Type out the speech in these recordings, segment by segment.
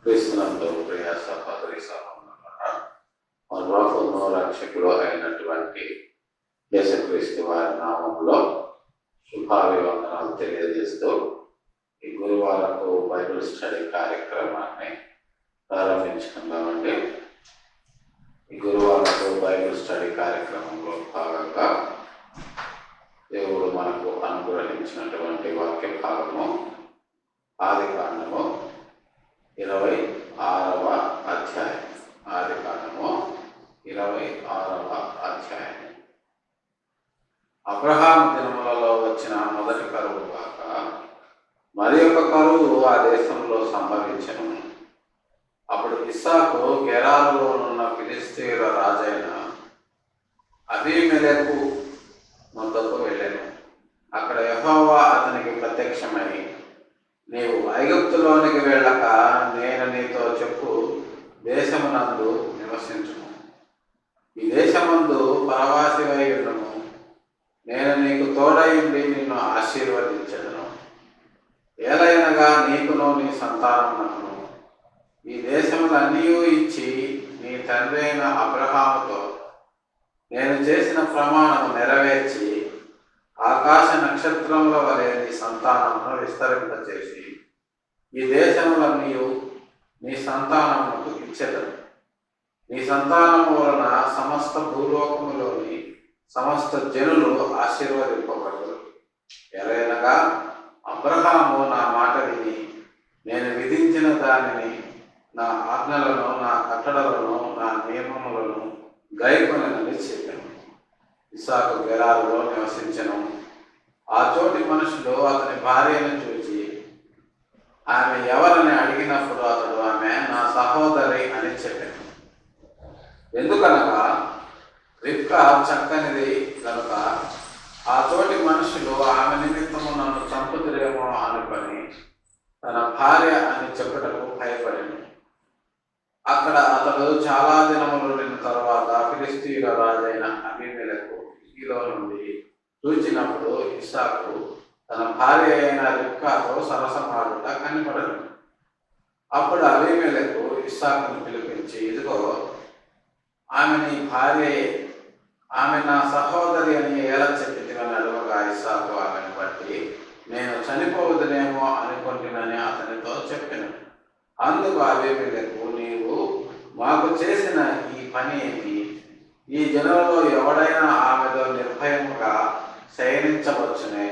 క్రీస్తునందు ప్రియ సహోదరి సహోదరులారా, మన ప్రభువును రక్షకుడు అయినటువంటి యేసుక్రీస్తు వారి నామములో శుభాభివందనాలు తెలియజేస్తూ ఈ గురువారపు బైబిల్ స్టడీ కార్యక్రమాన్ని ప్రారంభించుకుందామండి. ఈ గురువారపు బైబిల్ స్టడీ కార్యక్రమంలో భాగంగా దేవుడు మనకు అనుగ్రహించినటువంటి వాక్య భాగము ఆదికాండము 26వ అధ్యాయం. ఆదికాండము 26వ అధ్యాయం. అబ్రహాం దినములలో వచ్చిన మొదటి కరువు కాక మరి ఒక కరువు ఆ దేశంలో సంభవించెను. అప్పుడు ఇస్సాకు గెరారులో ఉన్న ఫిలిష్తీయుల రాజైన అబీమెలెకు వద్దకు వెళ్ళాను. అక్కడ యెహోవా అతనికి ప్రత్యక్షమై, నీవు ఐగుప్తులోనికి వెళ్ళక నేను నీతో చెప్పు దేశమునందు నివసించుము. ఈ దేశమందు పరవాసివై ఉండుము. నేను నీకు తోడయుండి నిన్ను ఆశీర్వదించెదను. ఏలయనగా నీకును నీ సంతానమునకును ఈ దేశములన్నీ ఇచ్చి నీ తండ్రి అయిన అబ్రహాముతో నేను చేసిన ప్రమాణము నెరవేర్చి ఆకాశ నక్షత్రముల వలె నీ సంతానమును విస్తరింపచేసి ఈ దేశములన్నీ నీ సంతానమునకు ఇచ్చెదను. నీ సంతానము వలన సమస్త భూలోకములోని సమస్త జనులు ఆశీర్వదింపబడరు. ఎలయనగా అబ్రహాము నా మాట విని నేను విధించిన దానిని, నా ఆజ్ఞలను, నా కట్టడలను, నా నియమములను గైకొనని చెప్పాను. ఇస్సాకు గెరారులో నివసించెను. ఆ చోటి మనుషులు అతని భార్యను చూచి ఆమె ఎవరని అడిగినప్పుడు అతడు ఆమె నా సహోదరి అని చెప్పాను. ఎందుకనగా రిబ్కా చక్కనిది కనుక ఆ చోటి మనుషులు ఆమె నిమిత్తము నన్ను చంపుతురేమో అనుకొని తన భార్య అని చెప్పుటకు భయపడింది. అక్కడ అతడు చాలా దినములు నిన్న తర్వాత ఫిలిష్తీయుల రాజైన అబీమెలెకు కిటికీలో నుండి చూచినప్పుడు ఇస్సాకు తన భార్య అయిన రిబ్కాతో సరసమాడుట కనిపడను. అప్పుడు అబీమెలెకు ఇస్సాకును పిలిపించి, ఇదిగో ఆమె నీ భార్యయే, ఆమె నా సహోదరి అని ఎలా చెప్పితివని అడగగా ఇస్సాకు ఆమెను బట్టి నేను చనిపోవద్దునేమో అనుకుంటునని అతనితో చెప్పాను. అందుకు అబీమెలెకు, నీవు మాకు చేసిన ఈ పని ఏంటి? ఈ జనులలో ఎవడైనా ఆమెతో నిర్భయముగా శయనించవచ్చునే.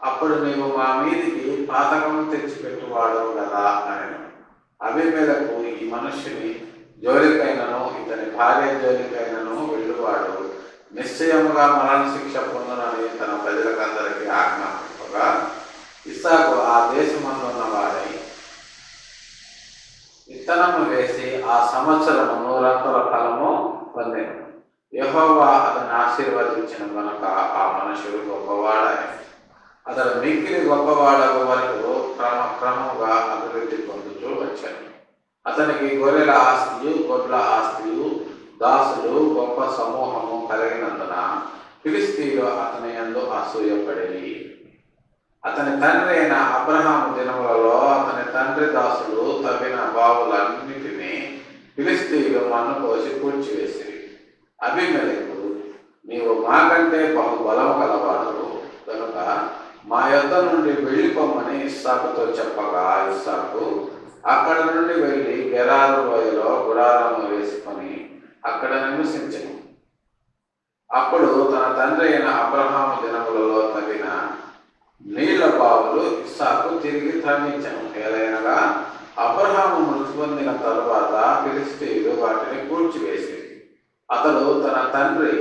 అప్పుడు నీవు మా మీదికి పాతకం తెచ్చిపెట్టువాడు కదా అని. అబీమెలెకు ఈ మనుష్యుని జోలికైనను ఇతని భార్య జోలికైనను వెళ్ళువాడు నిశ్చయముగా మరణశిక్ష పొందునని తన ప్రజలకందరికీ ఆజ్ఞాపింపగా, ఇస్సాకు ఆ దేశమందున్న వాడై విత్తనము వేసి ఆ సంవత్సరము 100 ఫలము పొందెను. యెహోవా అతన్ని ఆశీర్వదించిన కనుక ఆ మనుషుడు గొప్పవాడాయి. అతడు మిక్కిలి గొప్పవాడకు వరకు క్రమముగా అభివృద్ధి పొందుతూ వచ్చాడు. అతనికి గొర్రెల ఆస్తియు, గొడ్ల ఆస్తియు, దాసులు గొప్ప సమూహము కలిగినందున ఫిలిష్తీయులు అతని యందు అసూయపడి, అతని తండ్రి అయిన అబ్రహాము దినములలో అతని తండ్రి దాసులు తవ్విన బావులన్నిటినీ ఫిలిష్తీయులు మన్ను పోసి పూడ్చివేసిరి. అబీమెలెకు, నీవు మాకంటే బహు బలము గలవాడు కనుక మా యొద్ద నుండి వెళ్ళిపోమని ఇస్సాకుతో చెప్పగా, ఇస్సాకు అక్కడ నుండి వెళ్ళి గెరారు లోయలో గుడారము వేసుకొని అక్కడ నివసించెను. అప్పుడు తన తండ్రి అయిన అబ్రహాము దినములలో తవ్విన నీళ్ల బావులు ఇస్సాకు తిరిగి త్రవ్వించెను. ఏలైనగా అబ్రహాము మృతి పొందిన తరువాత ఫిలిష్తీయులు వాటిని కూల్చివేసి అతడు తన తండ్రి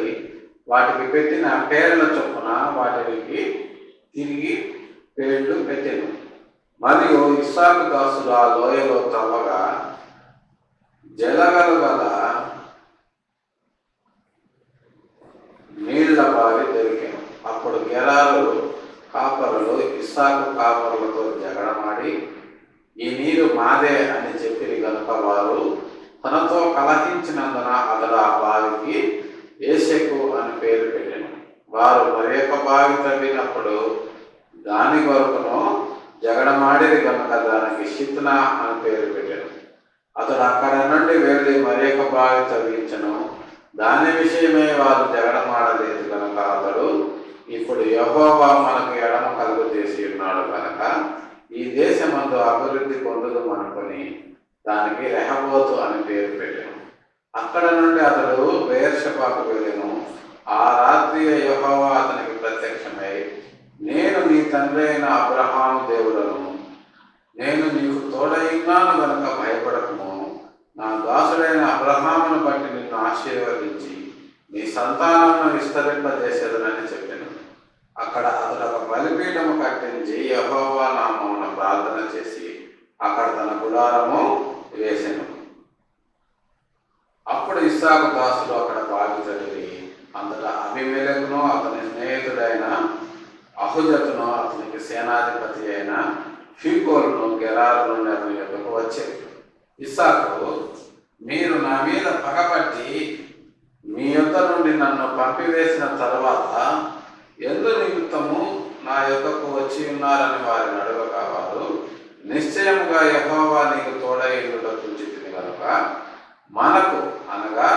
వాటికి పెట్టిన పేర్ల చొప్పున వాటికి తిరిగి పేర్లు పెట్టెను. మరియు ఇస్సాకు దాసులు ఆ లోయలో తవ్వగా జలగలు గల నీళ్ల బావి దొరికెను. అప్పుడు గెరారు కాపరులు ఇస్సాకు కాపరులతో జగడమాడి, ఈ నీరు మాదే అని చెప్పిరి గనుక వారు తనతో కలహించినందున అతడు ఆ బావికి ఏషెకు అని పేరు పెట్టెను. వారు మరి ఒక బావి తవ్వినప్పుడు దాని కొరకును జగడమాడిది కనుక దానికి షిత్నా అని పేరు పెట్టారు. అతడు అక్కడ నుండి వెళ్ళి మరి ఒక బావి తవ్వించను. దాని విషయమే వారు జగడమాడలేదు కనుక అతడు, ఇప్పుడు యెహోవా మనకు ఎడమ కలుగు చేసి ఉన్నాడు కనుక ఈ దేశమందు అభివృద్ధి పొందుదమనుకొని దానికి రెహబోతు అని పేరు పెట్టాను. అక్కడ నుండి అతడు బెయేర్షెబాకు వెళ్ళెను. ఆ రాత్రి యెహోవా అతనికి ప్రత్యక్షమై, నేను నీ తండ్రి అయిన అబ్రహాము దేవుడను, నేను నీకు తోడైనాను గనుక భయపడకము. నా దాసుడైన అబ్రహామును బట్టి నిన్ను ఆశీర్వదించి నీ సంతానమును విస్తరింపజేసేదనని చెప్పాను. అక్కడ అతడు ఒక బలిపీఠము కట్టించి యెహోవా నామమున ప్రార్థన చేసి అక్కడ తన గుడారము వేసెను. అప్పుడు ఇస్సాకు దాసులు అక్కడ బావి తవ్వి అంతటా అబీమెలెకును అతని స్నేహితుడైన అహుజతును అతనికి సేనాధిపతి అయిన ఫీకోలును గెరారు నుండి అతని యొద్దకు వచ్చేది. ఇస్సాకు, మీరు నా మీద పగపట్టి మీ యొద్ద నుండి నన్ను పంపివేసిన తర్వాత ఎందు నిమిత్తము నా యొద్దకు వచ్చి ఉన్నారని వారిని అడగగా వారు, నిశ్చయముగా యెహోవా నీకు తోడైండుట చూచితిని కనుక మనకు అనగా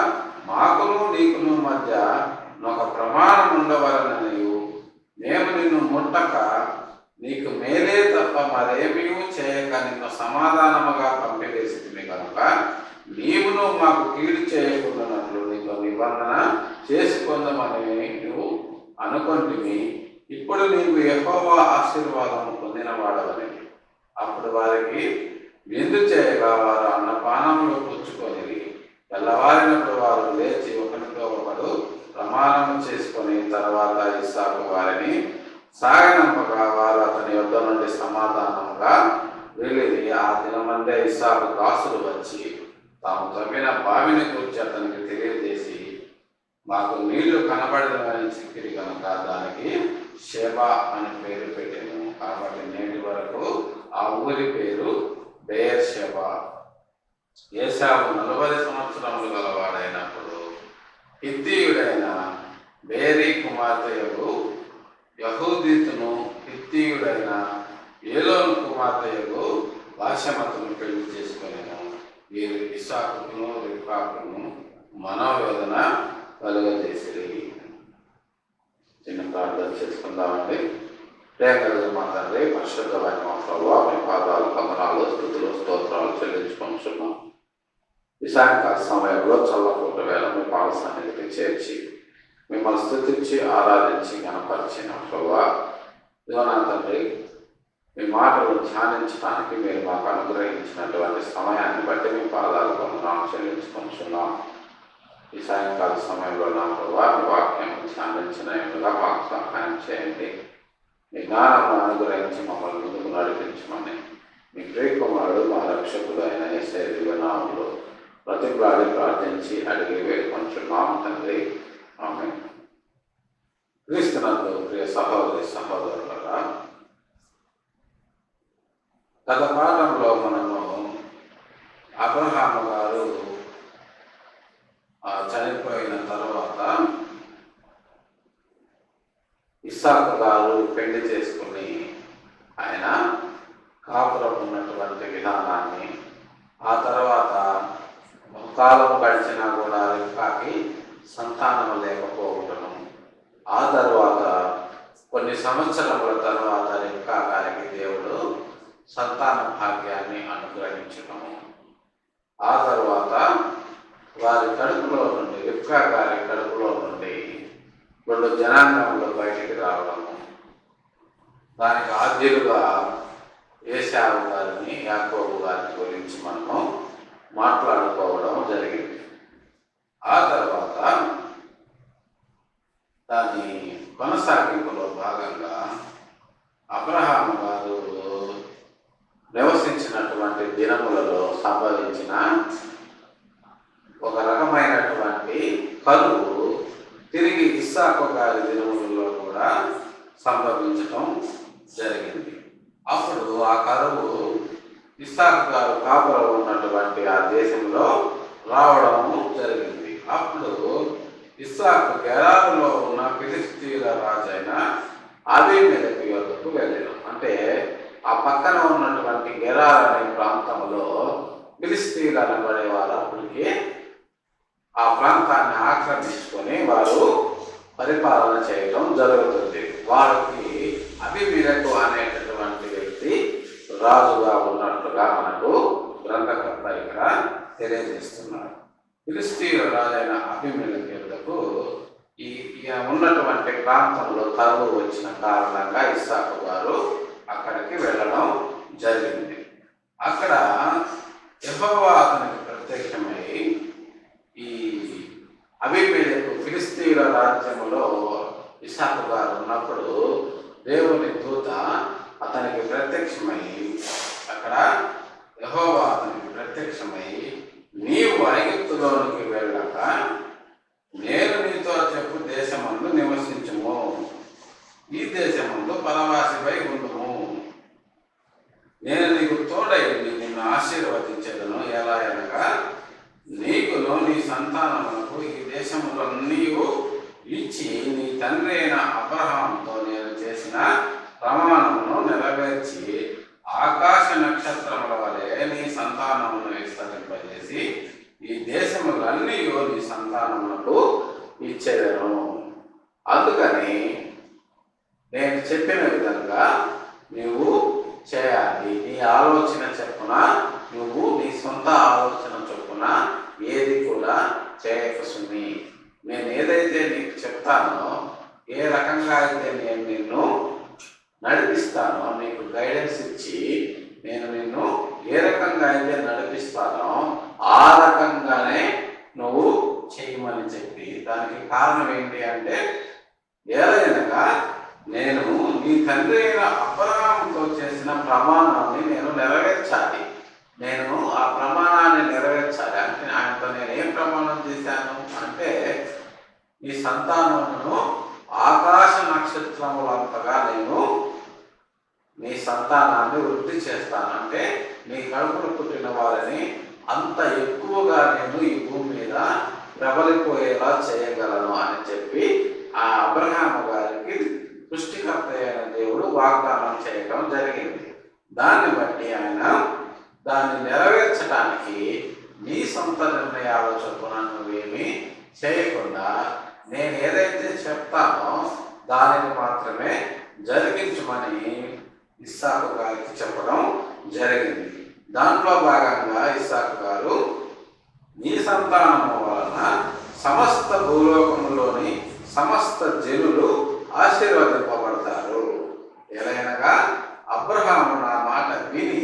మాకును నీకును మధ్య ఒక ప్రమాణం ఉండవలననియు మేము నిన్ను ముట్టక నీకు మేలే తప్ప మరేమీ చేయక నిన్ను సమాధానముగా పంపివేసితిమి కనుక నీవును మాకు కీడు చేయకుండానట్లు నీతో నిబంధన చేసుకుందామని నువ్వు అనుకొంటివి. ఇప్పుడు నీవు యెహోవా ఆశీర్వాదము పొందినవాడవని. అప్పుడు వారికి విందు చేయగా వారు అన్నపానములు పుచ్చుకొని తెల్లవారినప్పుడు వారు లేచి ఒకరితో ఒకడు ప్రమాణం చేసుకొని తర్వాత ఇస్సాకు వారిని సాగనంపగా వారు అతని యొద్ద నుండి సమాధానముగా వెళ్ళి ఆ దినమందే ఇస్సాకు దాసులు వచ్చి తాము తవ్విన బావిని గురించి అతనికి తెలియజేసి, మాకు నీళ్లు కనబడదని చెప్పిరి కనుక దానికి షేబా అని పేరు పెట్టాను. కాబట్టి నేటి వరకు ఆ ఊరి పేరు బెయేర్షెబా. ఏశావు 40 సంవత్సరములు గలవాడైనప్పుడు హిత్తీయుడైన బేరీ కుమార్తెయగు యహూదీతును హిత్తీయుడైన ఏలోను కుమార్తెయగు బాషమతును పెళ్లి చేసుకొనెను. వీరు ఇస్సాకును రిబ్కాకును మనోవేదన కలుగజేసిరి. చిన్న ప్రార్థన చేసుకుందామండి. ప్రేమగల మా తండ్రి, పరిశుద్ధమైన మా ప్రభువా, మీ పాదాలు వందనాలు స్తుతులు స్తోత్రాలు చెల్లించుకుంటున్నాం. ఈ సాయంకాల సమయంలో చల్లపూట వేళ మీ పాద సన్నిధికి చేర్చి మిమ్మల్ని స్తుతించి ఆరాధించి కనపరిచిన ప్రభువా, ఇదిగో నా తండ్రి, మీ మాటలు ధ్యానించడానికి మీరు మాకు అనుగ్రహించినటువంటి సమయాన్ని బట్టి మీ పాదాలు వందనాలు చెల్లించుకుంటున్నాం. ఈ సాయంకాల సమయంలో నా ప్రభువా, మీ వాక్యం ధ్యానించినట్టుగా మాకు సహాయం చేయండి. మీ జ్ఞానం అనుగ్రహించి మమ్మల్ని ముందుకు నడిపించమని మీ ప్రియకుమారుడు మా రక్షకుడు అయిన యేసయ్య నామములో ప్రతిబ్రాడి ప్రార్థించి అడిగి వేడుకొంచున్నాం తండ్రి. ఆమేన్. క్రీస్తునందు ప్రియ సహోదరి సహోదరులారా, గత పాఠంలో మనము అబ్రహాము గారు చనిపోయిన తర్వాత ఇస్సాకు గారు పెళ్లి చేసుకుని ఆయన కాపురం ఉన్నటువంటి విధానాన్ని, ఆ తర్వాత కాలం గడిచినా కూడా రిబ్కాకి సంతానం లేకపోవటం, ఆ తర్వాత కొన్ని సంవత్సరముల తర్వాత రిబ్కా గారికి దేవుడు సంతాన భాగ్యాన్ని అనుగ్రహించటము, ఆ తర్వాత వారి కడుపులో నుండి రిబ్కా గారి కడుపులో నుండి 2 జనాంగంలో బయటికి రావడము, దానికి ఆద్యులుగా ఏశావు గారిని యాకోబు గారిని గురించి మనము మాట్లాడుకోవడం జరిగింది. ఆ తర్వాత దాని కొనసాగింపులో భాగంగా అబ్రహాము గారు నివసించినటువంటి దినములలో సంభవించిన ఒక రకమైనటువంటి కరువు తిరిగి ఇస్సాకు గారి దినములలో కూడా సంభవించటం జరిగింది. అప్పుడు ఆ కరువు ఇస్సాకు గారు కాపురం ఉన్నటువంటి ఆ దేశంలో రావడము జరిగింది. అప్పుడు ఇస్సాకు గెరారులో ఉన్న ఫిలిష్తీయుల రాజైన అబీమెలెకు యొద్దకు వెళ్ళాడు. అంటే ఆ పక్కన ఉన్నటువంటి గెరార్ అనే ప్రాంతంలో ఫిలిస్తీన్లు అనబడేవారు అప్పటికి ఆ ప్రాంతాన్ని ఆక్రమించుకొని వారు పరిపాలన చేయడం జరుగుతుంది. వారికి అబీమెలెకు అనేటటువంటి వ్యక్తి రాజుగా ఉన్నట్లుగా మనకు గ్రంథకర్త ఇక్కడ తెలియజేస్తున్నారు. ఫిలిస్తీన్ల రాజైన అబీమెలెకు యుద్ధకు ఈ ఉన్నటువంటి ప్రాంతంలో కరువు వచ్చిన కారణంగా ఇస్సాకు గారు అక్కడికి వెళ్ళడం జరిగింది. అక్కడ యెహోవా అతనికి ప్రత్యక్షమై ఈ అబీమెలెకు ఫిలిస్తీన్ల రాజ్యములో ఇస్సాకు గారు ఉన్నప్పుడు దేవుని దూత అతనికి ప్రత్యక్షమై అక్కడ యెహోవా అతనికి ప్రత్యక్షమై నీవు ఐగుప్తులోనికి వెళ్ళక నేను నీతో చెప్పు దేశమందు నివసించుము, ఈ దేశమందు పరవాసిపై ఉండుము, నేను నీకు తోడై నిన్ను ఆశీర్వదించేదను. ఎలా అనగా నీకును నీ సంతానములకు ఈ దేశములో నీవు ఇచ్చి నీ తండ్రి అయిన అబ్రహాముతో నేను చేసిన ప్రమాణమును నెరవేర్చి ఆకాశ నక్షత్రముల వలె నీ సంతానమును విస్తరింపజేసి ఈ దేశములన్నీ నీ సంతానములకు ఇచ్చేదను. అందుకని నేను చెప్పిన విధంగా నువ్వు చేయాలి. నీ ఆలోచన చొప్పున నువ్వు నీ సొంత ఆలోచన చొప్పున ఏది కూడా చేయకసుని. నేను ఏదైతే నీకు చెప్తానో, ఏ రకంగా అయితే నేను నిన్ను నడిపిస్తానో, నీకు గైడెన్స్ ఇచ్చి నేను నిన్ను ఏ రకంగా అయితే నడిపిస్తానో ఆ రకంగానే నువ్వు చేయమని చెప్పి, దానికి కారణం ఏంటి అంటే ఏదైనా నేను నీ తండ్రి అయిన అబ్రహాముతో చేసిన ప్రమాణాన్ని నేను నెరవేర్చాలి. నేను ఆ ప్రమాణాన్ని నెరవేర్చాలి అంటే ఆయనతో నేను ఏం ప్రమాణం చేశాను అంటే ఈ సంతానమును ఆకాశ నక్షత్రములంతగా నేను నీ సంతానాన్ని వృద్ధి చేస్తాను. అంటే నీ కడుపును పుట్టిన వారిని అంత ఎక్కువగా నేను ఈ భూమి మీద ప్రబలిపోయేలా చేయగలను అని చెప్పి ఆ అబ్రహాము గారికి సృష్టికర్త అయిన దేవుడు వాగ్దానం చేయడం జరిగింది. దాన్ని బట్టి ఆయన దాన్ని నెరవేర్చడానికి నీ సొంత నిర్ణయాల చొప్పున నువ్వేమీ చేయకుండా నేను ఏదైతే చెప్తానో దానిని మాత్రమే జరిగించమని ఇస్సాకు గారికి చెప్పడం జరిగింది. దాంట్లో భాగంగా ఇస్సాకు గారు నీ సంతానము వలన సమస్త భూలోకములోని సమస్త జనులు ఆశీర్వదింపబడతారు. ఎలాగనగా అబ్రహాము నా మాట విని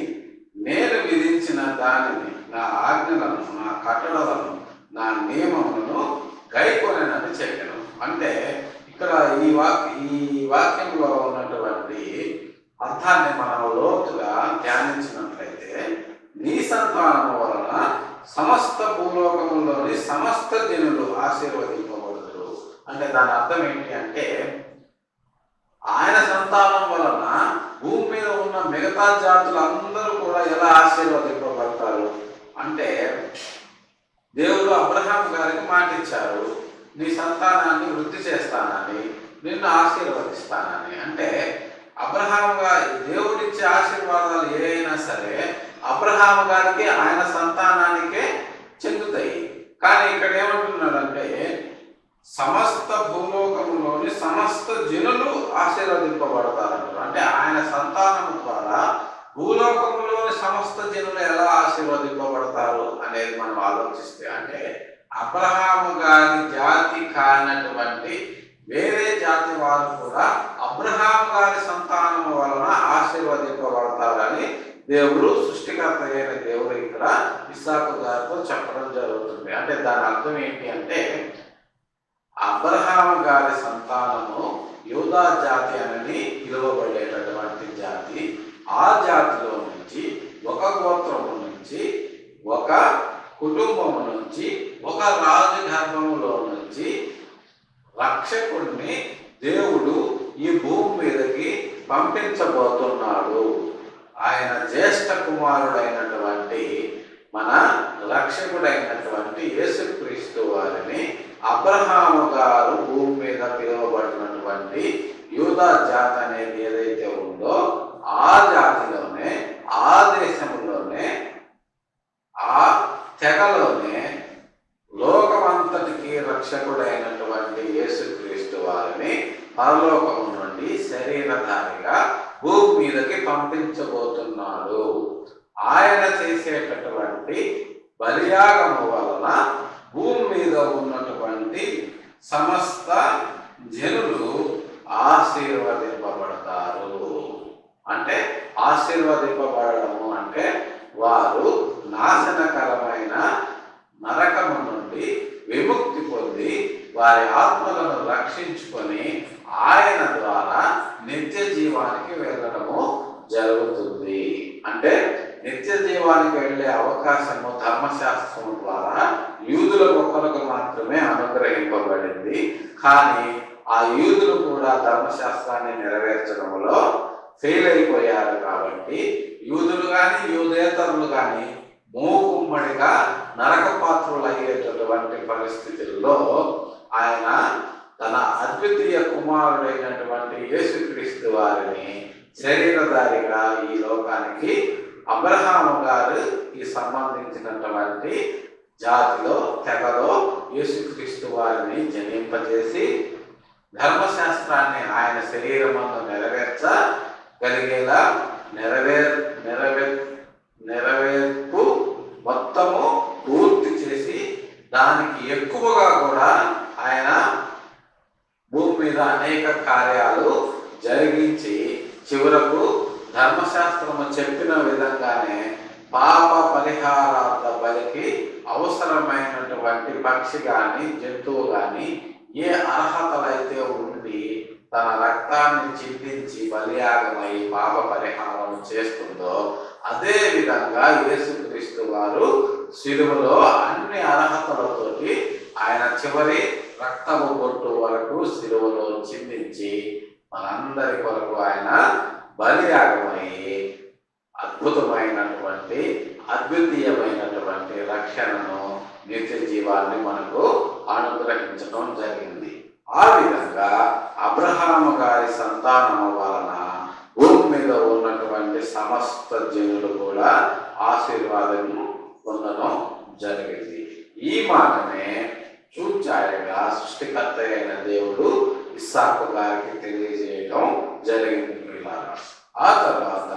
నేను విధించిన దానిని, నా ఆజ్ఞలను, నా కట్టడలను, నా నియమములను గైకొనని చెప్పాను. అంటే ఇక్కడ ఈ వాక్యంలో ఉన్నటువంటి అర్థాన్ని మనం లోతుగా ధ్యానించినట్లయితే నీ సంతానము వలన సమస్త భూలోకములోని సమస్త జనులు ఆశీర్వదింపబడతారు. అంటే దాని అర్థం ఏంటి అంటే ఆయన సంతానం వలన భూమి మీద ఉన్న మిగతా జాతులందరూ కూడా ఎలా ఆశీర్వదింపబడతారు అంటే దేవుడు అబ్రహాం గారికి మాట ఇచ్చారు, నీ సంతానాన్ని వృద్ధి చేస్తానని, నిన్ను ఆశీర్వదిస్తానని. అంటే అబ్రహాం గారి దేవుడిచ్చే ఆశీర్వాదాలు ఏవైనా సరే అబ్రహాం గారికి ఆయన సంతానానికే చెందుతాయి. కానీ ఇక్కడ ఏమంటున్నాడంటే సమస్త భూలోకములోని సమస్త జనులు ఆశీర్వదింపబడతారంటారు. అంటే ఆయన సంతానం ద్వారా భూలోకములోని సమస్త జనులు ఎలా ఆశీర్వదింపబడతారు అనేది మనం ఆలోచిస్తే, అంటే అబ్రహాము గారి జాతి కానటువంటి వేరే జాతి వారు కూడా అబ్రహాము గారి సంతానం వలన ఆశీర్వదింపబడతారని దేవుడు సృష్టికర్త అయిన దేవుడు ఇక్కడ ఇస్సాకు గారితో చెప్పడం జరుగుతుంది. అంటే దాని అర్థం ఏంటి అంటే అబ్రహాము గారి సంతానము యూదా జాతి అని పిలువబడేటటువంటి జాతి. ఆ జాతిలో నుంచి ఒక గోత్రము నుంచి, ఒక కుటుంబము నుంచి, ఒక రాజు గర్భములో నుంచి రక్షకుడిని దేవుడు ఈ భూమి మీదకి పంపించబోతున్నాడు. ఆయన జ్యేష్ఠ కుమారుడైనటువంటి మన రక్షకుడైనటువంటి యేసుక్రీస్తు వారిని అబ్రహాము గారు భూమి మీద పిలువబడినటువంటి యూదా జాతి అనేది ఏదైతే ఉందో ఆ జాతిలోనే, ఆ దేశంలోనే, ఆ తెగలోనే లోకమంతటికి రక్షకుడైనటువంటి యేసుక్రీస్తు వారిని పరలోకము నుండి శరీరధారిగా భూమి మీదకి పంపించబోతున్నాడు. ఆయన చేసేటటువంటి బలియాగము వలన భూమి మీద ఉన్నటువంటి సమస్త జనులు ఆశీర్వదింపబడతారు. అంటే ఆశీర్వదింపబడము అంటే వారు నాశనకరమైన నరకము నుండి విముక్తి పొంది వారి ఆత్మలను రక్షించుకొని ఆయన ద్వారా నిత్య జీవానికి వెళ్ళడము జరుగుతుంది. అంటే నిత్య జీవానికి వెళ్ళే అవకాశము ధర్మశాస్త్రం ద్వారా యూదుల ఒక్కరికి మాత్రమే అనుగ్రహింపబడింది. కానీ ఆ యూదులు కూడా ధర్మశాస్త్రాన్ని నెరవేర్చడంలో ఫెయిల్ అయిపోయారు. కాబట్టి యూదులు కానీ యూదేతరులు కానీ మూకుమ్మడిగా నరకపాత్రులు అయ్యేటటువంటి పరిస్థితుల్లో ఆయన తన అద్వితీయ కుమారుడైనటువంటి యేసుక్రీస్తు వారిని శరీరధారిగా ఈ లోకానికి అబ్రహాము గారికి సంబంధించినటువంటి జాతిలో తెగలో యేసుక్రీస్తు వారిని జనింపజేసి ధర్మశాస్త్రాన్ని ఆయన శరీరమందు నెరవేర్చగలిగేలా నెరవేర్పు మొత్తము పూర్తి చేసి దానికి ఎక్కువగా కూడా ఆయన భూమి మీద అనేక కార్యాలు జరిగించి చివరకు ధర్మశాస్త్రము చెప్పిన విధంగానే పాప పరిహారార్థ బలికి అవసరమైనటువంటి పక్షి కానీ జంతువు కానీ ఏ అర్హతలైతే ఉండి తన రక్తాన్ని చిందించి బలియాగమై పాప పరిహారం చేస్తుందో అదే విధంగా యేసుక్రీస్తు వారు శిలువలో అన్ని అర్హతలతోటి ఆయన చివరి రక్తము పొట్టు వరకు శిలువలో చిందించి మనందరి కొరకు ఆయన బలియాగమై అద్భుతమైనటువంటి అద్వితీయమైనటువంటి రక్షణను నిత్య జీవాన్ని మనకు అనుగ్రహించడం జరిగింది. ఆ విధంగా అబ్రహాము గారి సంతానము వలన భూమి మీద ఉన్నటువంటి సమస్త జనులు కూడా ఆశీర్వాదం పొందడం జరిగింది. ఈ మాటనే చూచాయగా సృష్టికర్త అయిన దేవుడు ఇస్సాకు గారికి తెలియజేయడం జరిగింది. ఆ తర్వాత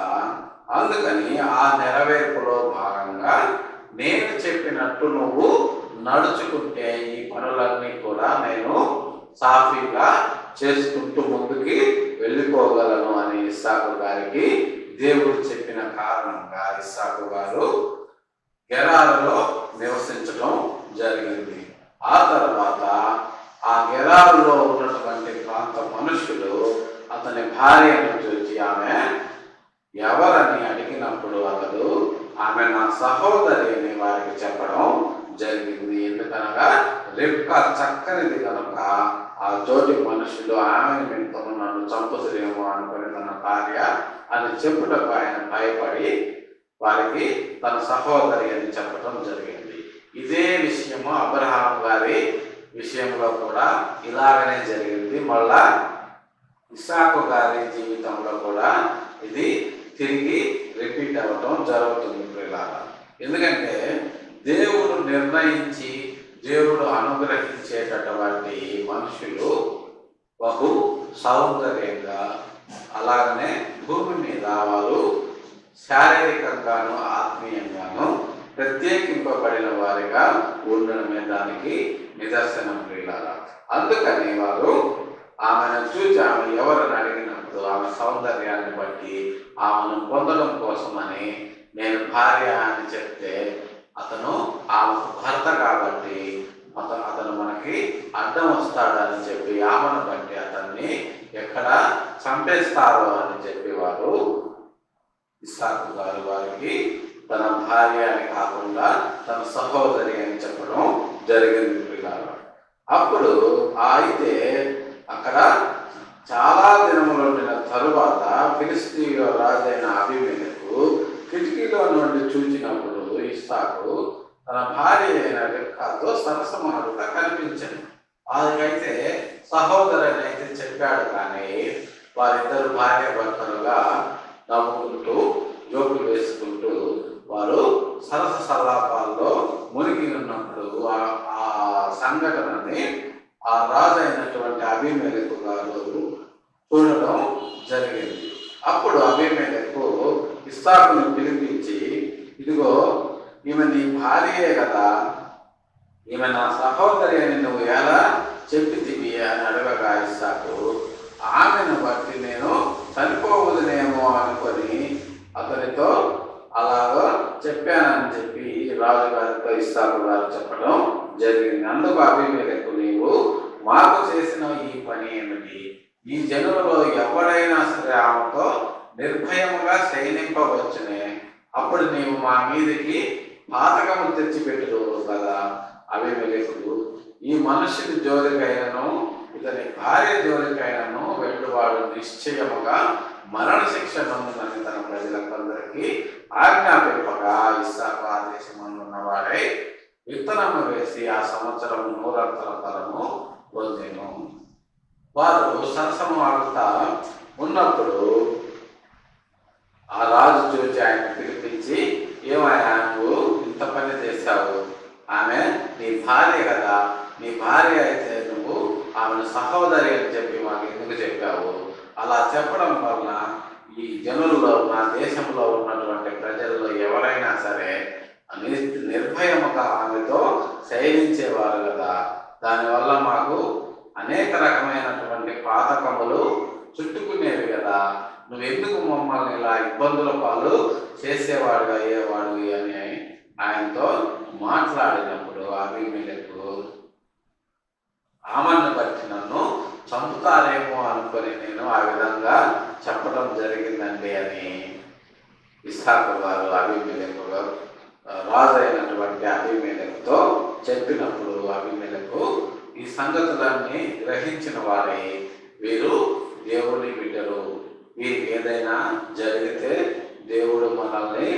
అందుకని ఆ నెరవేర్పులో భాగంగా నేను చెప్పినట్టు నువ్వు నడుచుకుంటే ఈ పనులన్నీ కూడా నేను సాఫీగా చేసుకుంటూ ముందుకి వెళ్ళిపోగలను అని ఇస్సాకు గారికి దేవుడు చెప్పిన కారణంగా ఇస్సాకు గారు గెరారులో నివసించడం జరిగింది. ఆ తర్వాత ఆ గెరారులో ఉన్నటువంటి ప్రాంత మనుషులు అతని భార్యను చూసి ఆమె ఎవరని అడిగినప్పుడు అతడు ఆమె నా సహోదరి అని వారికి చెప్పడం జరిగింది. ఎందుకనగా రిబ్కా చక్కనిది కనుక ఆ తోటి మనుషులు ఆమెను వింటూ నన్ను చంపుతురేమో అనుకుని తన భార్య అని చెప్పుటకు ఆయన భయపడి వారికి తన సహోదరి అని చెప్పడం జరిగింది. ఇదే విషయము అబ్రహాం గారి విషయంలో కూడా ఇలాగనే జరిగింది. మళ్ళా ఇస్సాకు గారి జీవితంలో కూడా ఇది తిరిగి రిపీట్ అవ్వటం జరుగుతుంది. ఎందుకంటే దేవుడు నిర్ణయించి దేవుడు అనుగ్రహించేటటువంటి మనుషులు బహు సౌందర్యంగా అలాగనే భూమి మీద వారు శారీరకంగాను ఆత్మీయంగాను ప్రత్యేకింపబడిన వారిగా ఉండడమే దానికి నిదర్శనం. అందుకని వారు ఆమెను చూసి ఆమె ఎవరని అడిగినప్పుడు ఆమె సౌందర్యాన్ని బట్టి ఆమెను పొందడం కోసమని నేను భార్య అని చెప్తే అతను ఆమెకు భర్త కాబట్టి అతను మనకి అడ్డం వస్తాడని చెప్పి ఆమెను బట్టి అతన్ని ఎక్కడ చంపేస్తారో అని చెప్పి వారు ఇస్సాకు గారు వారికి తన భార్య అని కాకుండా తన సహోదరి అని చెప్పడం జరిగింది. అప్పుడు అయితే అక్కడ చాలా దినములు ఉండిన తరువాత ఫిలిష్తీయుల రాజైన అబీమెలెకు కిటికీలో నుండి చూచినప్పుడు ఇస్సాకు తన భార్య అయిన రిబ్కాతో సరసమాడుగా కనిపించింది. వారికైతే సహోదరుని అయితే చెప్పాడు, కానీ వారిద్దరు భార్య భర్తలుగా నవ్వుకుంటూ జోకులు వేసుకుంటూ వారు సరస సల్లాపాల్లో ఆ రాజు అయినటువంటి అబీమెలెకు గారు చూడడం జరిగింది. అప్పుడు అబీమెలెకు ఇస్సాకును పిలిపించి, ఇదిగో ఈమె నీ భార్యే కదా, ఈమె నా సహోదరి అని నువ్వు ఎలా చెప్పితివి అని అడగగా ఇస్సాకు, ఆమెను బట్టి నేను చనిపోవదునేమో అనుకొని అతనితో అలాగో చెప్పానని చెప్పి రాజుగారితో ఇస్సాకు గారు చెప్పడం జరిగింది. అందుకు అబీమెలెకు, నీవు మాకు చేసిన ఈ పని ఏమిటి? ఈ జనులలో ఎవడైనా సరే ఆమెతో నిర్భయముగా శయనింపవచ్చునే, అప్పుడు నీవు మా మీదకి పాతకము తెచ్చిపెట్టుదువు కదా. అబీమెలెకు, ఈ మనుషుని జోలికైనను ఇతని భార్య జోలికైనను వెళ్ళువాడు నిశ్చయముగా మరణ శిక్ష నొందునని తన ప్రజలందరికీ ఆజ్ఞాపింపగా, ఇస్సాకు ఆ దేశమందున్నవాడై విత్తనము వేసి ఆ సంవత్సరం 100 ఫలము పొందెను. వారు సరసము ఆడుతా ఉన్నప్పుడు ఆ రాజు చూచి ఆయన పిలిపించి, ఏమయ్యా నువ్వు ఇంత పని చేశావు? ఆమె నీ భార్య కదా, నీ భార్య అయితే నువ్వు ఆమెను సహోదరి అని చెప్పి మాకు ఎందుకు చెప్పావు? అలా చెప్పడం వలన ఈ జనుల్లో, నా దేశంలో ఉన్నటువంటి ప్రజల్లో ఎవరైనా సరే నిర్భయముగా ఆమెతో శయనించేవారు కదా. దానివల్ల మాకు అనేక రకమైనటువంటి పాతకములు చుట్టుకునేవి కదా. నువ్వెందుకు మమ్మల్ని ఇలా ఇబ్బందుల పాలు చేసేవాడుగా అయ్యేవాడివి అని ఆయనతో మాట్లాడినప్పుడు అబీమెలెకు, ఆమెను బట్టి నన్ను చంపుతారేమో అనుకొని నేను ఆ విధంగా చెప్పడం జరిగిందండి అని ఇస్సాకు గారు అబీమెలెకు రాజు అయినటువంటి అబీమెలెకుతో చెప్పినప్పుడు, అబీమెలెకు ఈ సంగతులన్నీ గ్రహించిన వారే, వీరు దేవుని బిడ్డలు, వీరికి ఏదైనా జరిగితే దేవుడు మనల్ని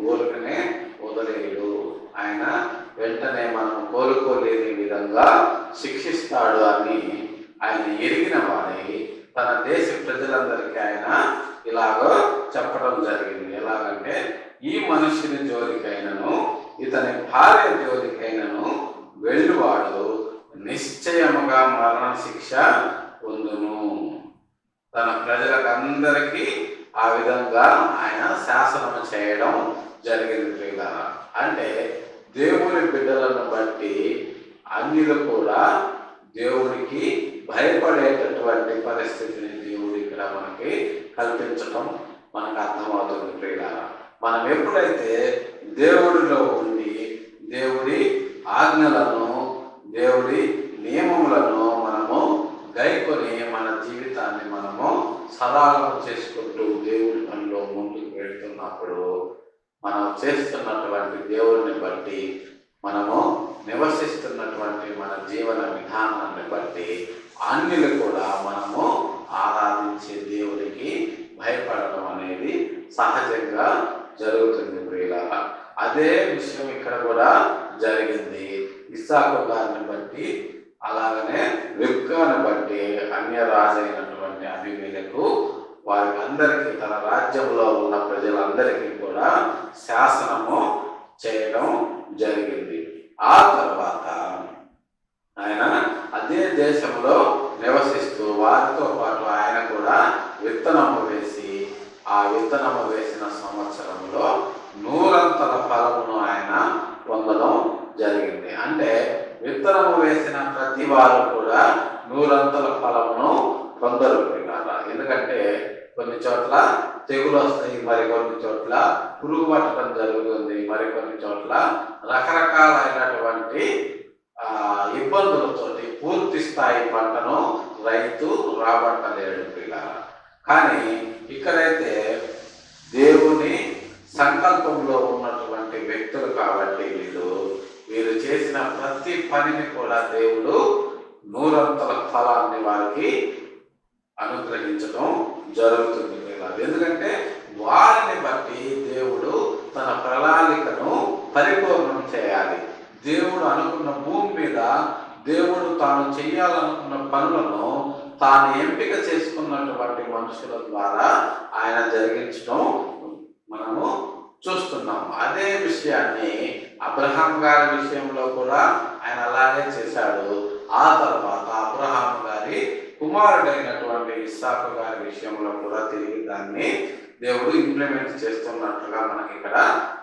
ఊరికనే వదిలేయడు, ఆయన వెంటనే మనం కోలుకోలేని విధంగా శిక్షిస్తాడు అని ఆయన ఎరిగిన వారి తన దేశ ప్రజలందరికీ ఆయన ఇలాగో చెప్పడం జరిగింది. ఎలాగంటే, ఈ మనుష్యుని జోలికైనను ఇతని భార్య జోలికైనను వెళ్ళువాడు నిశ్చయముగా మరణ శిక్ష పొందును. తన ప్రజలకందరికీ ఆ విధంగా ఆయన శాసనం చేయడం జరిగింది. అంటే దేవుని బిడ్డలను బట్టి అన్యులు కూడా దేవునికి భయపడేటటువంటి పరిస్థితిని దేవుడు ఇక్కడ మనకి కల్పించటం మనకు అర్థమవుతుంది. ప్రియులారా, మనం ఎప్పుడైతే దేవుడిలో ఉండి దేవుడి ఆజ్ఞలను, దేవుడి నియమములను మనము గైకొని మన జీవితాన్ని మనము సరళం చేసుకుంటూ దేవుడి పనిలో ముందుకు వెళ్తున్నప్పుడు, మనం చేస్తున్నటువంటి దేవుడిని బట్టి, మనము నివసిస్తున్నటువంటి మన జీవన విధానాన్ని బట్టి అన్యులు కూడా మనము ఆరాధించే దేవుడికి భయపడడం అనేది సహజంగా జరుగుతుంది. ప్రియులారా, అదే విషయం ఇక్కడ కూడా జరిగింది. ఇస్సాకు గారిని బట్టి, అలాగనే రిబ్కాను బట్టి అన్య రాజు అయినటువంటి అబీమెలెకు వారికి అందరికీ, తన రాజ్యంలో ఉన్న ప్రజలందరికీ కూడా శాసనము చేయడం జరిగింది. ఆ తర్వాత ఆయన అదే దేశంలో నివసిస్తూ వారితో పాటు ఆయన కూడా విత్తనము వేసి, ఆ విత్తనము వేసిన సంవత్సరంలో 100 ఫలమును ఆయన పొందడం జరిగింది. అంటే విత్తనము వేసిన ప్రతి వారు కూడా 100 ఫలమును పొందరు. ఎందుకంటే కొన్ని చోట్ల తెగులు వస్తాయి, మరికొన్ని చోట్ల పురుగు పట్టడం జరుగుతుంది, మరికొన్ని చోట్ల రకరకాలైనటువంటి ఇబ్బందులతోటి పూర్తి స్థాయి పంటను రైతు రాబట్టలేడు. కానీ ఇక్కడైతే దేవుని సంకల్పంలో ఉన్నటువంటి వ్యక్తులు కాబట్టి వీరు చేసిన ప్రతి పనిని కూడా దేవుడు 100 ఫలాన్ని వారికి అనుగ్రహించడం జరుగుతుంది. ఎందుకంటే వారిని బట్టి దేవుడు తన ప్రణాళికను పరిపూర్ణం చేయాలి. దేవుడు అనుకున్న భూమి మీద దేవుడు తాను చేయాలనుకున్న పనులను తాను ఎంపిక చేసుకున్నటువంటి మనుషుల ద్వారా ఆయన జరిగించడం మనము చూస్తున్నాము. అదే విషయాన్ని అబ్రహాం గారి విషయంలో కూడా ఆయన అలాగే చేశాడు. ఆ తర్వాత అబ్రహాము గారి కుమారుడైనటువంటి ఇస్సాకు గారి విషయంలో కూడా తిరిగి దాన్ని దేవుడు ఇంప్లిమెంట్ చేస్తున్నట్లుగా మనకి ఇక్కడ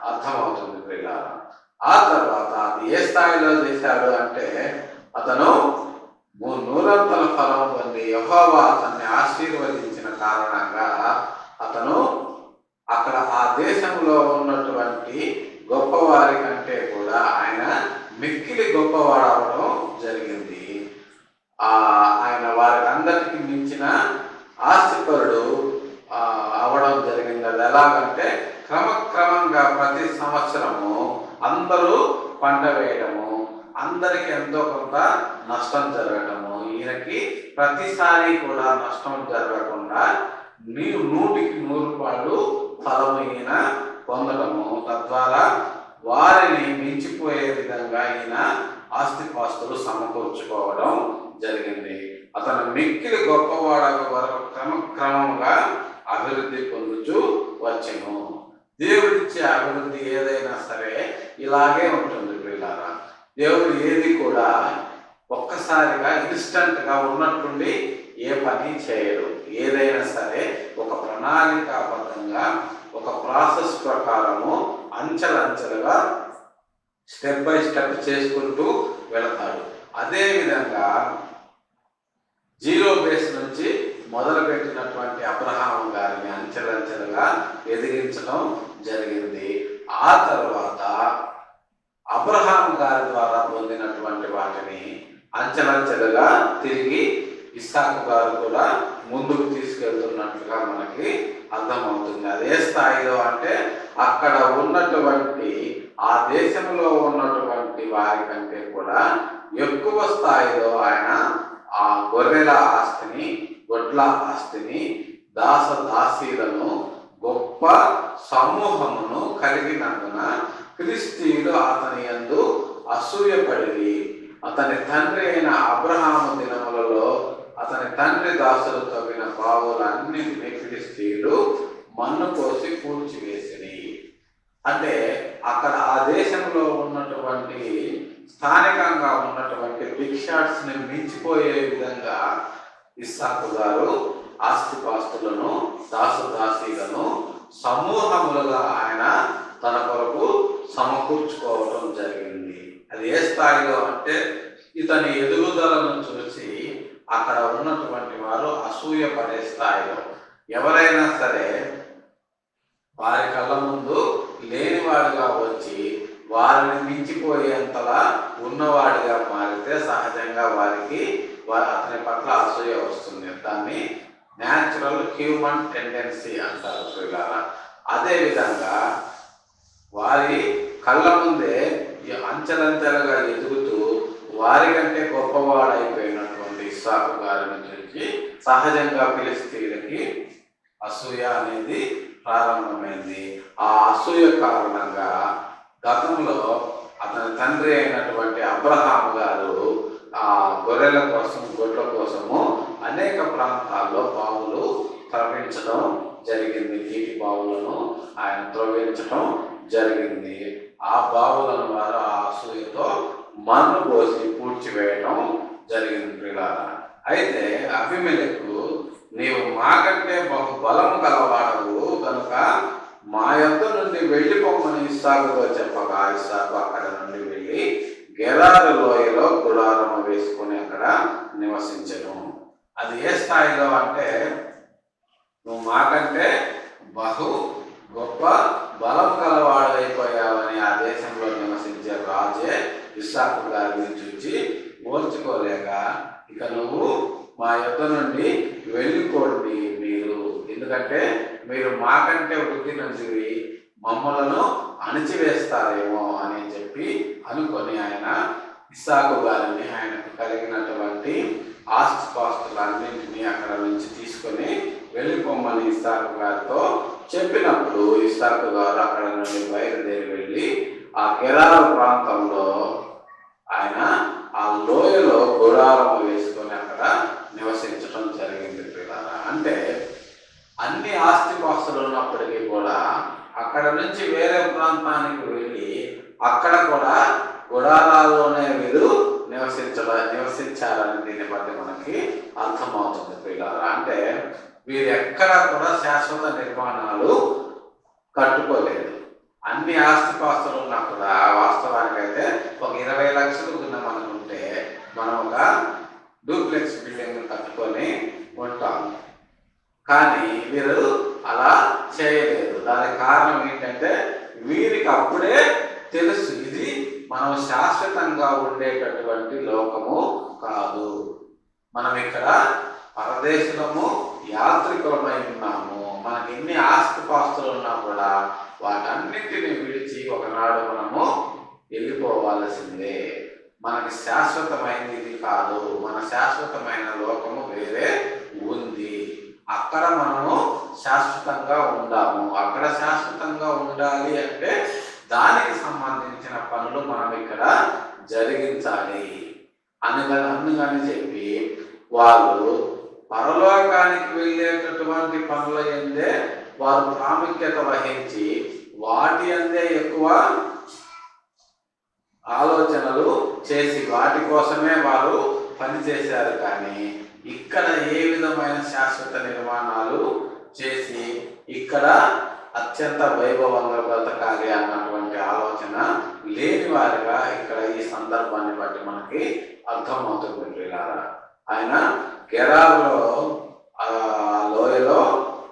అర్థమవుతుంది ప్రియులారా. ఆ తర్వాత అది ఏ స్థాయిలో చేశాడు అంటే అతను నూరంతల ఫలం పొంది యెహోవా అతన్ని ఆశీర్వదించిన కారణంగా అతను అక్కడ ఆ దేశంలో ఉన్నటువంటి గొప్పవారి కంటే కూడా ఆయన మిక్కిలి గొప్పవాడవడం జరిగింది. ఆయన వారికి అందరికీ మించిన ఆస్తిపరుడు అవడం జరిగింది. అది ఎలాగంటే క్రమక్రమంగా ప్రతి సంవత్సరము అందరూ పంట వేయడము, అందరికి ఎంతో కొంత నష్టం జరగటము, ఈయనకి ప్రతిసారి కూడా నష్టం జరగకుండా 100% ఫలము ఈయన పొందడము, తద్వారా వారిని మించిపోయే విధంగా ఈయన ఆస్తిపాస్తులు సమకూర్చుకోవడం జరిగింది. అతను మిక్కిలి గొప్పవాడ వరకు క్రమక్రమంగా అభివృద్ధి పొందుతూ వచ్చెను. దేవుడిచ్చే అభివృద్ధి ఏదైనా సరే ఇలాగే ఉంటుంది పిల్లారా. దేవుడు ఏది కూడా ఒక్కసారిగా ఇన్స్టంట్గా ఉన్నట్టుండి ఏ పని చేయడు. ఏదైనా సరే ఒక ప్రణాళికాబద్ధంగా ఒక ప్రాసెస్ ప్రకారము అంచెలంచెలుగా స్టెప్ బై స్టెప్ చేసుకుంటూ వెళతాడు. అదేవిధంగా జీరో బేస్ నుంచి మొదలుపెట్టినటువంటి అబ్రహాము గారిని అంచెలంచెలుగా ఎదిగించడం జరిగింది. ఆ తర్వాత అబ్రహాము గారి ద్వారా పొందినటువంటి వాటిని అంచెలంచెలుగా తిరిగి ఇస్సాకు గారు కూడా ముందుకు తీసుకెళ్తున్నట్లుగా మనకి అర్థమవుతుంది. అదే స్థాయిలో అంటే అక్కడ ఉన్నటువంటి ఆ దేశంలో ఉన్నటువంటి వారి కంటే కూడా ఎక్కువ స్థాయిలో ఆయన ఆ గొర్రెల ఆస్తిని, గొడ్ల ఆస్తిని, దాసదాసీలను, గొప్ప సమూహమును కలిగినందున ఫిలిష్తీయులు అతని యందు అసూయపడి అతని తండ్రి అయిన అబ్రహాము దినములలో అతని తండ్రి దాసులు తవ్విన బావులన్నింటినీ ఫిలిష్తీయులు మన్ను పోసి పూడ్చివేసిరి. అంటే అక్కడ ఆ దేశంలో ఉన్నటువంటి స్థానికంగా ఉన్నటువంటి బిగ్ షాట్స్ ని మించిపోయే విధంగా ఇస్సాకు గారు ఆస్తిపాస్తులను, దాసుదాసీలను సమూహములుగా ఆయన తన కొరకు సమకూర్చుకోవడం జరిగింది. అది ఏ స్థాయిలో అంటే ఇతని ఎదుగుదలను చూసి అక్కడ ఉన్నటువంటి వారు అసూయ పడే స్థాయిలో. ఎవరైనా సరే వారి కళ్ళ ముందు లేనివాడుగా వచ్చి వారిని మించిపోయేంతలా ఉన్నవాడిగా మారితే సహజంగా వారికి అతని పట్ల అసూయ వస్తుంది. దాన్ని న్యాచురల్ హ్యూమన్ టెండెన్సీ అంటారు పిల్లల. అదేవిధంగా వారి కళ్ళ ముందే అంచెలంచెలుగా ఎదుగుతూ వారికంటే గొప్పవాడైపోయినటువంటి ఇస్సాకు గారిని చూసి సహజంగా ఫిలిష్తీయులకి అసూయ అనేది ప్రారంభమైంది. ఆ అసూయ కారణంగా గతంలో అతని తండ్రి అయినటువంటి అబ్రహాము గారు ఆ గొర్రెల కోసం, గొడ్ల కోసము అనేక ప్రాంతాల్లో బావులు త్రవ్వించడం జరిగింది. నీటి బావులను ఆయన త్రవ్వించడం జరిగింది. ఆ బావులను వారు ఆ అసూయతో మన్ను పోసి పూడ్చివేయడం జరిగింది పిల్లారా. అయితే అబీమెలెకు, నీవు మాకంటే బహు బలము గలవాడవు కనుక మా యొద్ద నుండి వెళ్ళిపోమని ఇస్సాకుతో చెప్పగా ఇస్సాకు అక్కడ నుండి వెళ్ళి గెరారు లోయలో గుడారము వేసుకుని అక్కడ నివసించను. అది ఏ స్థాయిలో అంటే నువ్వు మాకంటే బహు గొప్ప బలం గలవాడు అయిపోయావని ఆ దేశంలో నివసించే రాజే ఇస్సాకు గారిని చూచి ఓర్చుకోలేక ఇక నువ్వు మా యొద్ద నుండి వెళ్ళిపోండి మీరు, ఎందుకంటే మీరు మాకంటే వృద్ధి నుండి మమ్మలను అణిచివేస్తారేమో అని చెప్పి అనుకొని ఆయన ఇస్సాకు గారిని ఆయనకు కలిగినటువంటి ఆస్తిపాస్తులన్నింటినీ అక్కడ నుంచి తీసుకొని వెళ్ళిపోమని ఇస్సాకు గారితో చెప్పినప్పుడు ఇస్సాకు గారు అక్కడ నుండి బయలుదేరి వెళ్ళి ఆ గెరారు ప్రాంతంలో ఆయన ఆ లోయలో గుడారము వేసుకొని అక్కడ నివసించడం జరిగింది పిల్లరా. అంటే అన్ని ఆస్తిపాస్తులు ఉన్నప్పటికీ కూడా అక్కడ నుంచి వేరే ప్రాంతానికి వెళ్ళి అక్కడ కూడా గుడారాల్లోనే వీరు నివసించారని దీన్ని బట్టి మనకి అర్థమవుతుంది ప్రియులారా. అంటే వీరు ఎక్కడ కూడా శాశ్వత నిర్మాణాలు కట్టుకోలేదు. అన్ని ఆస్తిపాస్తులు ఉన్నా కూడా వాస్తవానికి అయితే ఒక 20 లక్షలు మనకుంటే మనం ఒక డూప్లెక్స్ బిల్డింగ్ కట్టుకొని ఉంటాం. కానీ వీరు అలా చేయలేదు. దానికి కారణం ఏంటంటే వీరికి అప్పుడే తెలుసు ఇది మనం శాశ్వతంగా ఉండేటటువంటి లోకము కాదు. మనం ఇక్కడ పరదేశులము, యాత్రికులమై ఉన్నాము. మనకి ఎన్ని ఆస్తిపాస్తులు ఉన్నా కూడా వాటన్నిటిని విడిచి ఒకనాడు మనము వెళ్ళిపోవాల్సిందే. మనకి శాశ్వతమైనది ఇది కాదు. మన శాశ్వతమైన లోకము వేరే ఉంది. అక్కడ మనము శాశ్వతంగా ఉండాము. అక్కడ శాశ్వతంగా ఉండాలి అంటే దానికి సంబంధించిన పనులు మనం ఇక్కడ జరిగించాలి అందుకని చెప్పి వాళ్ళు పరలోకానికి వెళ్ళేటటువంటి పనుల యందే వారు ప్రాముఖ్యత వహించి వాటి అందే ఎక్కువ ఆలోచనలు చేసి వాటి కోసమే వారు పనిచేశారు. కానీ ఇక్కడ ఏ విధమైన శాశ్వత నిర్మాణాలు చేసి ఇక్కడ అత్యంత వైభవంగా బ్రతకాలి అన్నటువంటి ఆలోచన లేని వారిగా ఇక్కడ ఈ సందర్భాన్ని బట్టి మనకి అర్థమవుతుంది ప్రియులారా. ఆయన గెరారులో లోయలో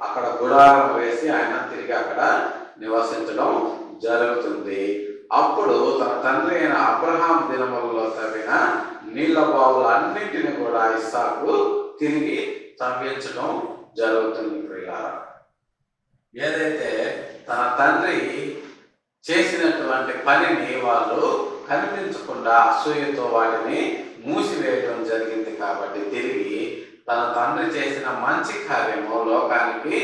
అక్కడ గుడారం వేసి ఆయన తిరిగి అక్కడ నివసించడం జరుగుతుంది. అప్పుడు తన తండ్రి అయిన అబ్రహాం దినములలో తవ్విన నీళ్ల బావులన్నింటినీ కూడా ఇస్సాకు తిరిగి తవ్వించడం జరుగుతుంది ప్రియులారా. ఏదైతే తన తండ్రి చేసినటువంటి పనిని వాళ్ళు కనిపించకుండా అసూయతో వాటిని మూసివేయడం జరిగింది. కాబట్టి తిరిగి తన తండ్రి చేసిన మంచి కార్యము లోకానికి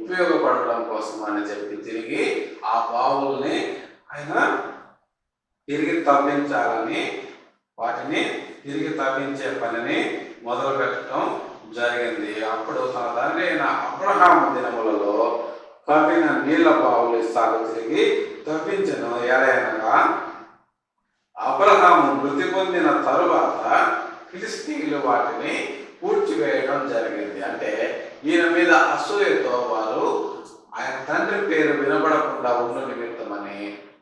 ఉపయోగపడడం కోసం అని చెప్పి తిరిగి ఆ బావుల్ని ఆయన తిరిగి తవ్వించాలని వాటిని తిరిగి తవ్వించే పనిని మొదలు పెట్టడం జరిగింది. అప్పుడు తన తండ్రి అయిన అబ్రహాము దినములలో తవ్విన నీళ్ల బావులు ఇస్సాకు తిరిగి తవ్వించను. ఏలయనగా అబ్రహాము మృతి పొందిన తరువాత ఫిలిష్తీయులు వాటిని పూడ్చివేయడం జరిగింది. అంటే ఈయన మీద అసూయతో వారు ఆయన తండ్రి పేరు వినబడకుండా ఉండు నిమిత్తమని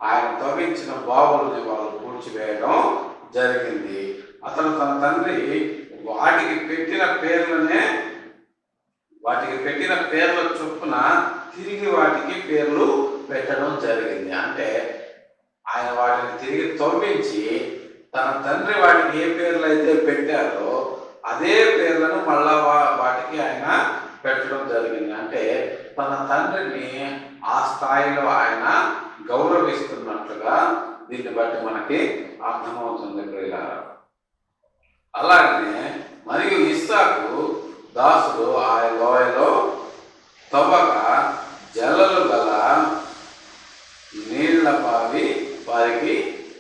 ఆయన తవ్వించిన బావుల్ని వాళ్ళు పూడ్చివేయడం జరిగింది. అతను తన తండ్రి వాటికి పెట్టిన పేర్ల చొప్పున తిరిగి వాటికి పేర్లు పెట్టడం జరిగింది. అంటే ఆయన వాటిని తిరిగి తవ్వించి తన తండ్రి వాటికి ఏ పేర్లు అయితే పెట్టారో అదే పేర్లను మళ్ళా వాటికి ఆయన పెట్టడం జరిగింది. అంటే తన తండ్రిని ఆ స్థాయిలో ఆయన గౌరవిస్తున్నట్లుగా దీన్ని బట్టి మనకి అర్థమవుతుంది ప్రియులారా. అలాగనే మరియు ఇస్సాకు దాసుడు ఆ లోయలో తవ్వక జలలు గల నీళ్ల బావి వారికి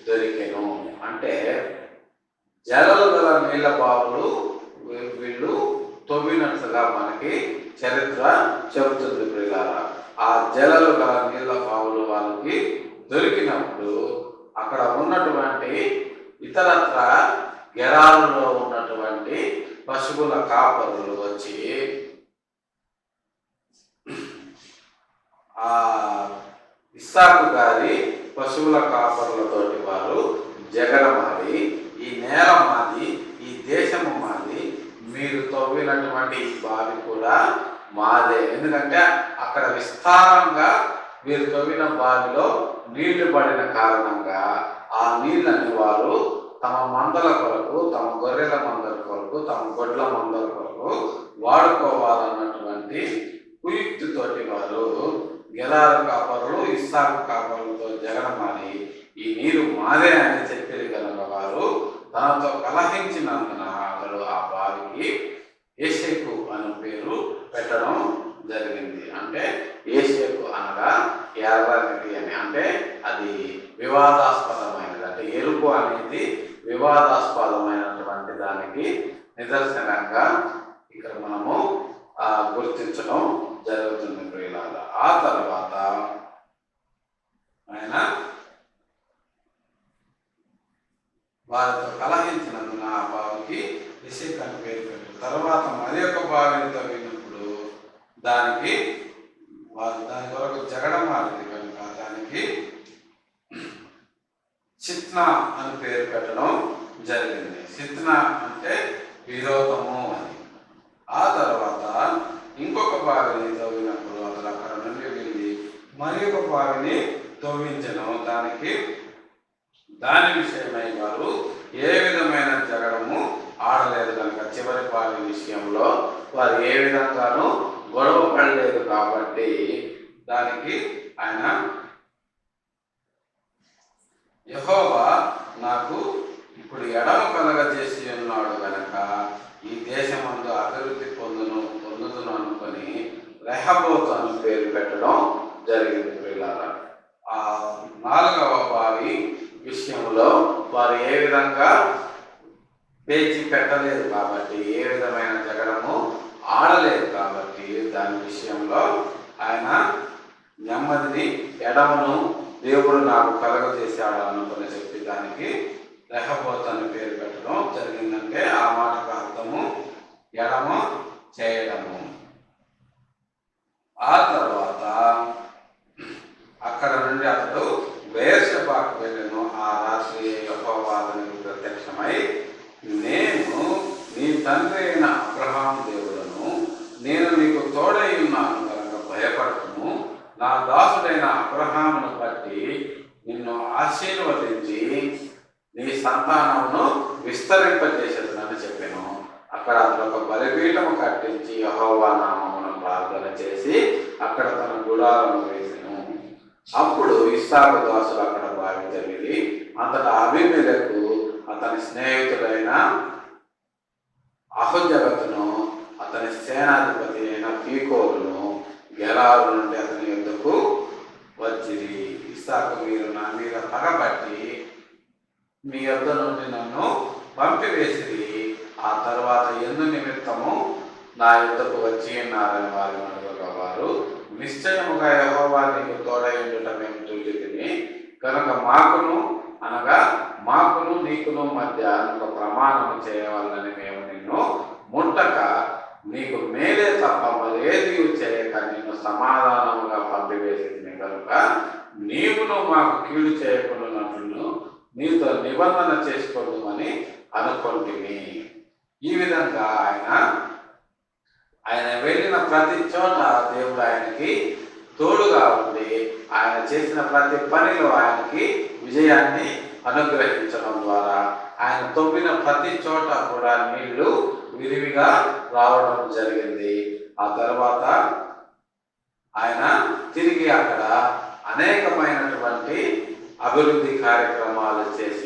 దొరికెను. అంటే జలలు గల నీళ్ల బావులు వీళ్ళు తవ్వినట్లుగా మనకి చరిత్ర చెబుతుంది ప్రియులారా. ఆ జలలు గల నీళ్ల బావులు వాళ్ళకి దొరికినప్పుడు అక్కడ ఉన్నటువంటి ఇతరత్ర గెరాలలో ఉన్నటువంటి పశువుల కాపరులు వచ్చి ఆ ఇస్సాకు గారి పశువుల కాపరులతోటి వారు జగడమాడి ఈ నేల మాది, ఈ దేశము మాది, మీరు తవ్వినటువంటి బావి కూడా మాదే. ఎందుకంటే అక్కడ విస్తారంగా వీరు తవ్విన బావిలో నీళ్లు పడిన కారణంగా ఆ నీళ్ళని వారు తమ మందల కొరకు, తమ గొర్రెల మందల కొరకు, తమ గొడ్ల మందల కొరకు వాడుకోవాలన్నటువంటి కుయుక్తితోటి వారు గెరారు కాపరులు ఇస్సాకు కాపరులతో జగడమాడి ఈ నీరు మాదే అని చెప్పేది కనుక వారు తనతో కలహించినందున అతడు ఆ బావికి ఏషేకు అనే పేరు పెట్టడం జరిగింది. అంటే ఏషేకు అనగా ఎర్రనిది అని. అంటే అది వివాదాస్పదమైనది. అంటే ఎరుపు అనేది వివాదాస్పదమైనటువంటి దానికి నిదర్శనంగా ఇక్కడ మనము గుర్తించడం జరుగుతుంది ప్రియులారా. ఆ తర్వాత ఆయన వారితో కలహించినందున ఆ బావికి ఇషిక్ అని పేరు పెట్టారు. తర్వాత మరి ఒక బావిని తవ్వినప్పుడు దాని కొరకు జగడం మారింది కనుక దానికి చిత్నా అని పేరు పెట్టడం జరిగింది. చిత్నా అంటే విరోధము అని. ఆ తర్వాత ఇంకొక బావిని తవ్వినప్పుడు అతను అక్కడ నుండి వెళ్ళి మరి ఒక బావిని తవ్వించను. దాని విషయమై వారు ఏ విధమైన జగడము ఆడలేదు కనుక చివరి బావి విషయంలో వారు ఏ విధంగానూ గొడవ పడలేదు కాబట్టి దానికి ఆయన యెహోవా నాకు ఇప్పుడు ఎడమ కలగజేసి ఉన్నాడు గనక ఈ దేశమందు అభివృద్ధి పొందుతును అనుకొని రెహబోతు అని పేరు పెట్టడం జరిగింది. ప్రియులారా, ఆ 4వ బావి విషయంలో వారు ఏ విధంగా పేచి పెట్టలేదు కాబట్టి, ఏ విధమైన జగడము ఆడలేదు కాబట్టి దాని విషయంలో ఆయన నెమ్మదిని ఎడమను దేవుడు నాకు కలగజేశాడు అనుకుని చెప్పి దానికి రెహబోతు అని పేరు పెట్టడం జరిగిందంటే ఆ మాటకు అర్థము ఎడమ చేయడము. ఆ తర్వాత అక్కడ నుండి అతడు బెయేర్షెబాకు వెళ్ళెను. ఆ రాత్రి యెహోవా అతనికి ప్రత్యక్షమై, నేను నీ తండ్రి అయిన అబ్రహాము దేవుడను, నేను నీకు తోడై ఉన్నాను కనుక భయపడకుము. నా దాసుడైన అబ్రహామును బట్టి నిన్ను ఆశీర్వదించి నీ సంతానమును విస్తరింపజేసేదని చెప్పాను. అక్కడ అతను ఒక బలిపీఠము కట్టించి యెహోవా నామమును ప్రార్థన చేసి అక్కడ తన గుడాలను వేసెను. అప్పుడు ఇస్సాకు దాసులు అక్కడ బావి తవ్వి అంతటా అబీమెలెకు అతని స్నేహితుడైన అహుజగతును అతని సేనాధిపతి అయిన పీకోలును గెరారు నుండి అతని యొద్దకు వచ్చిరి. ఇస్సాకు, మీరు నా మీద పగబట్టి మీ యొద్ద నుండి నన్ను పంపివేసిరి. ఆ తర్వాత ఎందు నిమిత్తము నా యొద్దకు వచ్చి ఉన్నారని వారిని అడగగా వారు, నిశ్చయముగా యెహోవా నీకు తోడై ఉండుట మేము చూచితిమి కనుక మాకును నీకును మధ్య ఒక ప్రమాణము చేయవాలని మేము నిన్ను ముట్టక నీకు మేలే తప్ప మరేది చేయక నిన్ను సమాధానముగా పంపివేసింది కనుక నీవును మాకు కీడు చేయకుండానట్లు నీతో నిబంధన చేసుకోమని అనుకుంటుని. ఈ విధంగా ఆయన వెళ్ళిన ప్రతి చోట దేవుడు ఆయనకి తోడుగా ఉండి ఆయన చేసిన ప్రతి పనిలో ఆయనకి విజయాన్ని అనుగ్రహించడం ద్వారా ఆయన తవ్విన ప్రతి చోట కూడా నీళ్లు విరివిగా రావడం జరిగింది. ఆ తర్వాత ఆయన తిరిగి అక్కడ అనేకమైనటువంటి అభివృద్ధి కార్యక్రమాలు చేసి